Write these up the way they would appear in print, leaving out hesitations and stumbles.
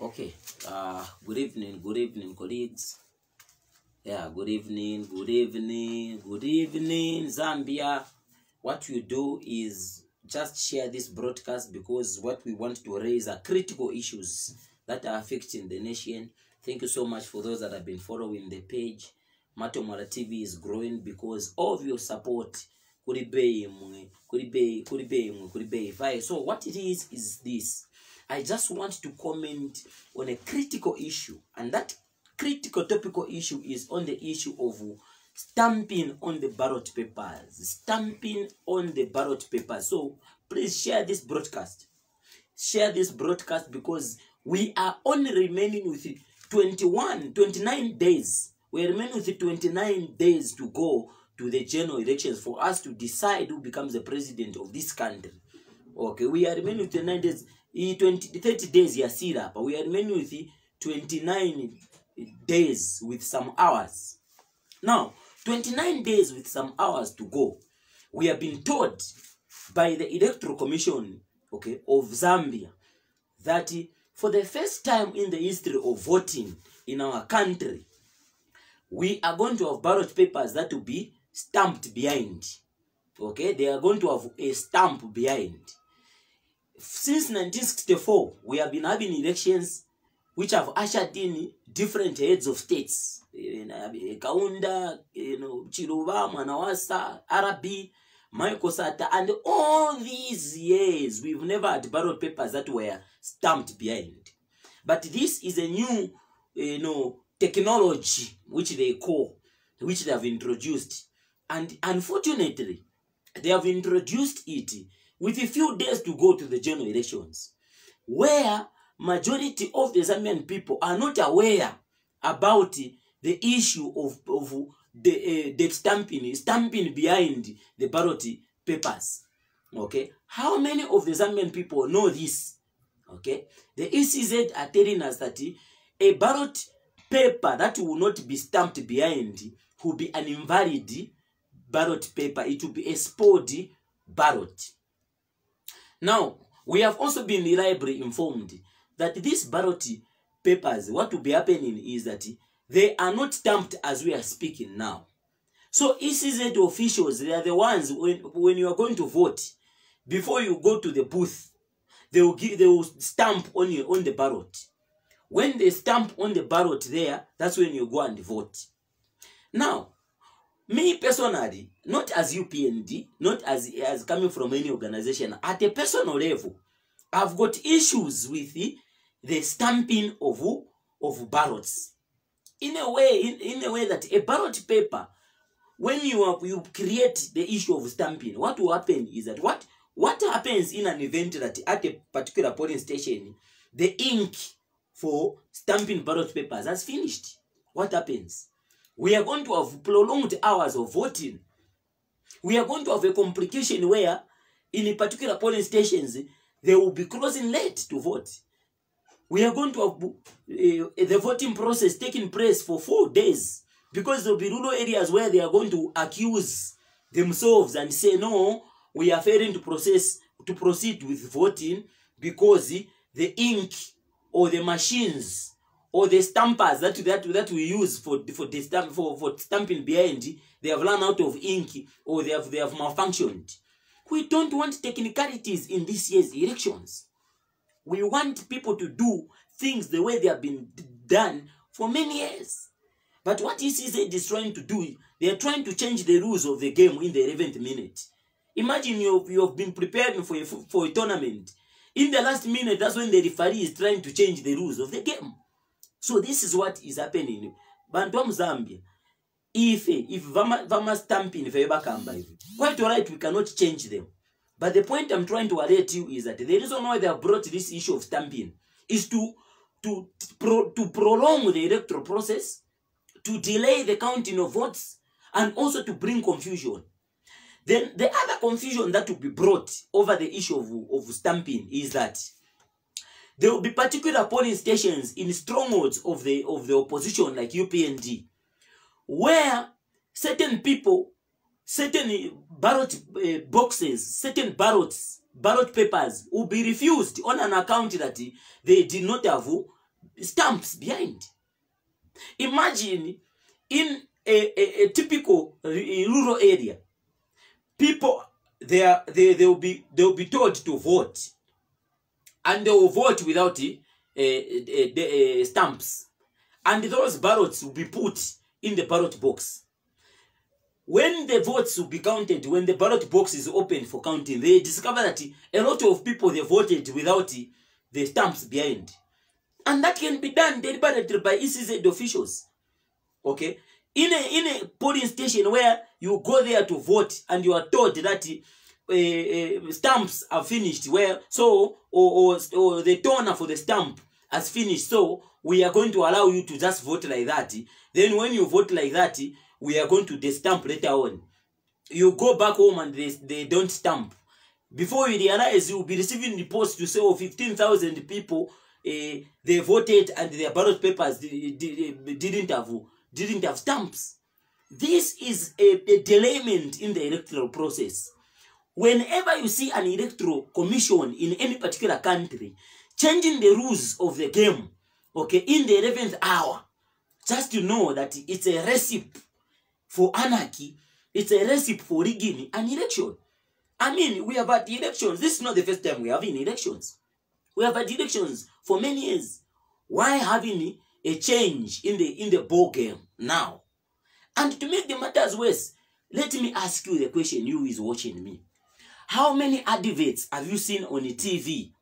Okay. Good evening, colleagues. Yeah, good evening, Zambia. What you do is just share this broadcast because what we want to raise are critical issues that are affecting the nation. Thank you so much for those that have been following the page. Matomala TV is growing because of your support. So what it is this. I just want to comment on a critical issue, and that critical topical issue is on the issue of stamping on the ballot papers. So please share this broadcast. Share this broadcast because we are only remaining with 29 days. We are remaining with 29 days to go to the general elections for us to decide who becomes the president of this country. Okay, we are remaining with 29 days. 30 days yasira, but we are remaining with 29 days with some hours. Now, 29 days with some hours to go. We have been told by the Electoral Commission, okay, of Zambia that for the first time in the history of voting in our country, we are going to have ballot papers that will be stamped behind. Okay, they are going to have a stamp behind. Since 1964, we have been having elections which have ushered in different heads of states. Kaunda, Chiruba, Manawasa, Arabi, Maikosata, and all these years, we've never had ballot papers that were stamped behind. But this is a new, technology which they have introduced. And unfortunately, they have introduced it with a few days to go to the general elections, where majority of the Zambian people are not aware about the issue of the stamping behind the ballot papers. Okay, how many of the Zambian people know this? Okay, the ECZ are telling us that a ballot paper that will not be stamped behind will be an invalid ballot paper. It will be a spoiled ballot. Now, we have also been reliably informed that these ballot papers, what will be happening is that they are not stamped as we are speaking now. So ECZ officials, they are the ones, when you are going to vote, before you go to the booth, they will stamp on the ballot. When they stamp on the ballot there, that's when you go and vote. Now, me personally, not as UPND, not as coming from any organization, at a personal level, I've got issues with the stamping of ballots. In a way that a ballot paper, when you create the issue of stamping, what will happen is that what happens in an event that at a particular polling station, the ink for stamping ballot papers has finished. What happens? We are going to have prolonged hours of voting. We are going to have a complication where, in particular polling stations, they will be closing late to vote. We are going to have the voting process taking place for 4 days, because there will be rural areas where they are going to accuse themselves and say, no, we are failing to proceed with voting because the ink or the machines or the stampers that we use for stamping behind, they have run out of ink or they have malfunctioned. We don't want technicalities in this year's elections. We want people to do things the way they have been done for many years. But what ECZ is trying to do, they are trying to change the rules of the game in the 11th minute. Imagine you have been preparing for a tournament. In the last minute, that's when the referee is trying to change the rules of the game. So this is what is happening. Bantu Zambia, if Vama stamping quite alright, we cannot change them. But the point I'm trying to alert you is that the reason why they have brought this issue of stamping is to prolong the electoral process, to delay the counting of votes, and also to bring confusion. Then the other confusion that will be brought over the issue of stamping is that there will be particular polling stations in strongholds of the opposition, like UPND, where certain people, certain ballot boxes, certain ballot papers will be refused on an account that they did not have stamps behind. Imagine in a typical rural area, people they'll be told to vote, and they will vote without stamps, and those ballots will be put in the ballot box. When the votes will be counted, when the ballot box is open for counting, they discover that a lot of people, they voted without the stamps behind. And that can be done deliberately by ECZ officials. Okay? In a polling station where you go there to vote and you are told that stamps are finished, where so or the toner for the stamp has finished, so we are going to allow you to just vote like that. Then when you vote like that, we are going to destamp later on. You go back home and they don't stamp. Before you realize, you will be receiving reports to say, oh, 15,000 people they voted and their ballot papers didn't have stamps. This is a delayment in the electoral process. Whenever you see an electoral commission in any particular country changing the rules of the game, okay, in the 11th hour, just to know that it's a recipe for anarchy, it's a recipe for rigging an election. I mean, we have had elections. This is not the first time we are having elections. We have had elections for many years. Why having a change in the ball game now? And to make the matters worse, let me ask you the question, you who is watching me. How many adverts have you seen on the TV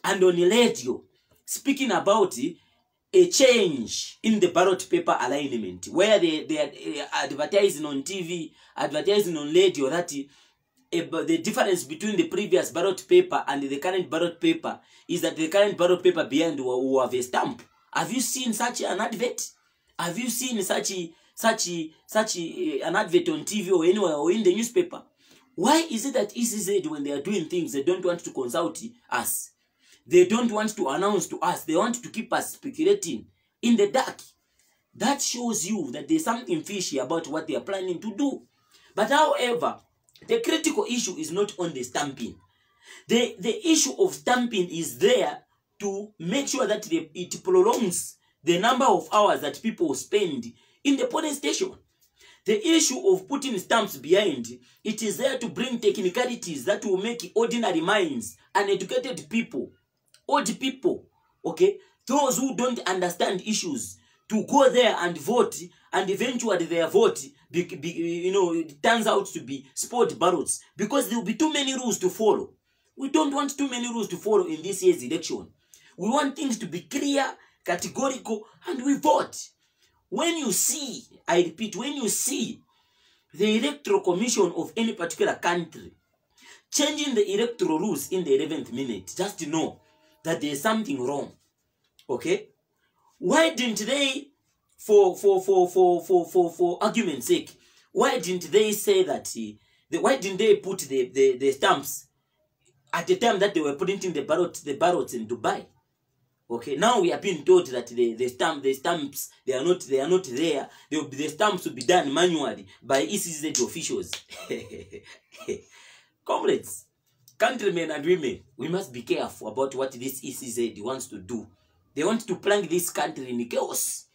and on the radio speaking about a change in the ballot paper alignment, where they are advertising on TV, advertising on radio that the difference between the previous ballot paper and the current ballot paper is that the current ballot paper behind will have a stamp? Have you seen such an advert? Have you seen such an advert on TV or anywhere or in the newspaper? Why is it that ECZ, when they are doing things, they don't want to consult us? They don't want to announce to us. They want to keep us speculating in the dark. That shows you that there's something fishy about what they are planning to do. But however, the critical issue is not on the stamping. The issue of stamping is there to make sure that it prolongs the number of hours that people spend in the polling station. The issue of putting stamps behind, it is there to bring technicalities that will make ordinary minds, uneducated people, old people, okay, those who don't understand issues, to go there and vote, and eventually their vote it turns out to be spot ballots, because there will be too many rules to follow. We don't want too many rules to follow in this year's election. We want things to be clear, categorical, and we vote. When you see, I repeat, when you see the electoral commission of any particular country changing the electoral rules in the 11th minute, just to know that there is something wrong. Okay? Why didn't they, for argument's sake, why didn't they say that, why didn't they put the stamps at the time that they were printing the ballots in Dubai? Okay, now we are being told that the stamps, they are not there. The stamps will be done manually by ECZ officials. Comrades, countrymen and women, we must be careful about what this ECZ wants to do. They want to plunge this country in chaos.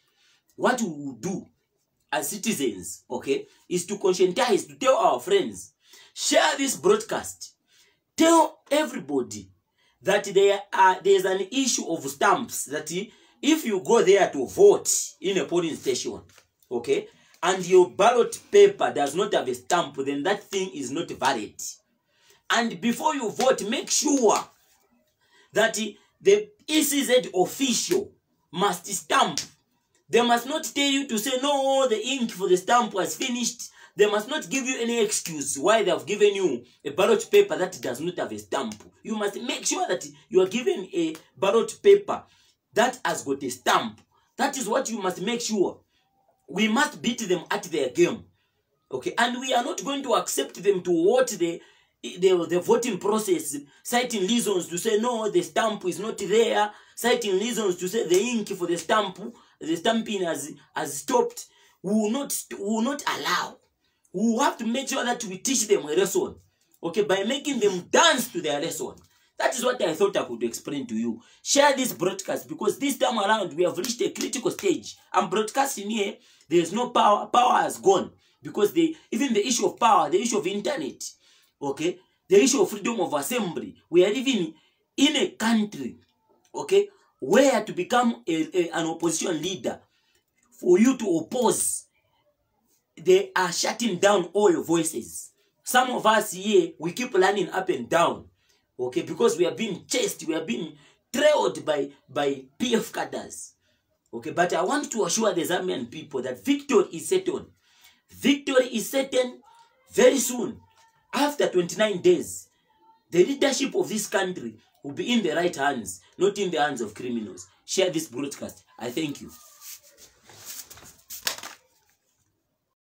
What we will do as citizens, okay, is to conscientize, to tell our friends, share this broadcast, tell everybody that there's an issue of stamps, that if you go there to vote in a polling station, okay, and your ballot paper does not have a stamp, then that thing is not valid. And before you vote, make sure that the ECZ official must stamp. They must not tell you to say, no, the ink for the stamp was finished. They must not give you any excuse why they have given you a ballot paper that does not have a stamp. You must make sure that you are given a ballot paper that has got a stamp. That is what you must make sure. We must beat them at their game. Okay, and we are not going to accept them to watch the voting process, citing reasons to say, no, the stamp is not there, citing reasons to say the ink for the stamping has stopped. We will not allow. We will have to make sure that we teach them a lesson, okay, by making them dance to their lesson. That is what I thought I could explain to you. Share this broadcast, because this time around we have reached a critical stage. I'm broadcasting here. There is no power. Power has gone, because even the issue of power, the issue of internet, okay, the issue of freedom of assembly. We are living in a country, okay, where to become an opposition leader, for you to oppose, they are shutting down all your voices. Some of us here, we keep running up and down, okay, because we are being chased, we are being trailed by PF cadres, okay. But I want to assure the Zambian people that victory is certain. Victory is certain very soon. After 29 days, the leadership of this country will be in the right hands, not in the hands of criminals. Share this broadcast. I thank you.